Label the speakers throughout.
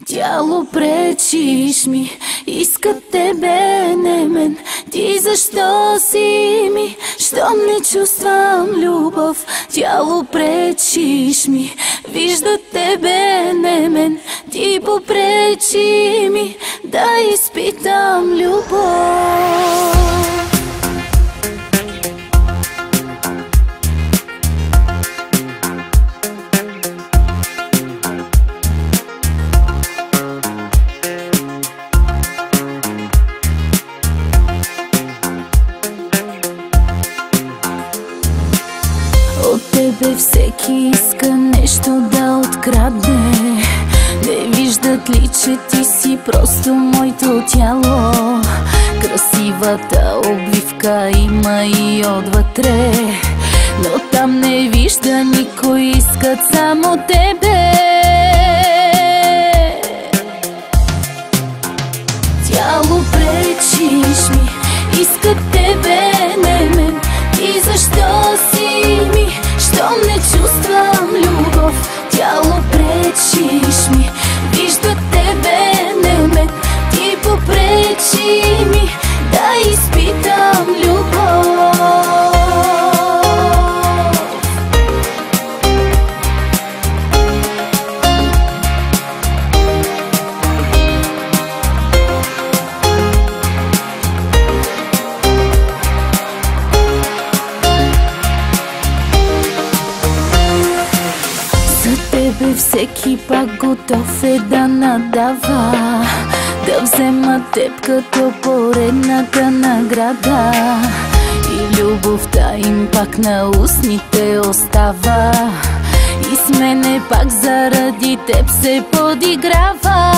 Speaker 1: Тяло, пречиш ми, искат тебе, не мен. Ти защо си ми, щом не чувствам любов? Тяло, пречиш ми, виждат тебе, не мен. Ти попречи ми да изпитам любов. От тебе всеки иска нещо да открадне. Не виждат ли, че ти си просто моето тяло? Красивата обвивка има и отвътре, но там не вижда никой, искат само тебе. Тяло, пречиш ми, искат тебе, не мен. И защо си ми, щом не чувствам любов? Тяло, пречиш ми, виждат тебе, не мен. Ти попречи ми да изпитам любов. Тебе всеки пак готов е да надава, да взема теб като поредната награда. И любовта им пак на устните остава, и с мене пак заради теб се подиграва.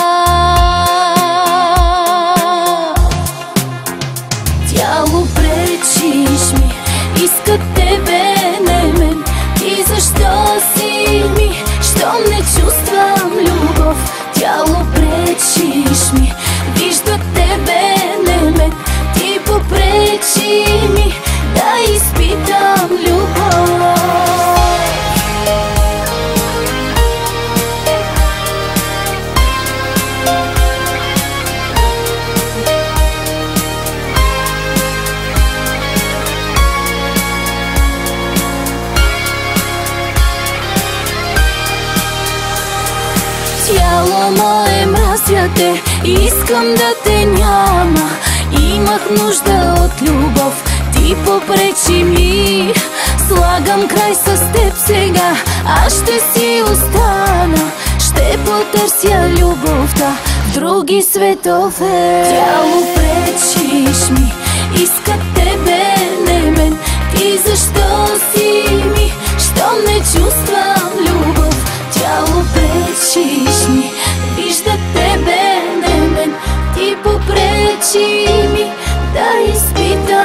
Speaker 1: Тяло, пречиш ми, искат тебе, не мен. И защо си ми, щом не чувствам любов? Тяло, пречиш ми, виждат тебе, не мен. Ти попречи ми да изпитам любов. Тяло мое, мразя те, искам да те няма. Имах нужда от любов, ти попречи ми. Слагам край с теб сега, аз ще си остана. Ще потърся любовта в други светове. Тяло, пречиш ми, искат тебе, не мен. Ти защо си ми, щом не чувствам любов? Тяло, пречиш ми, виждат тебе, не мен. Ти попречи ми да изпитам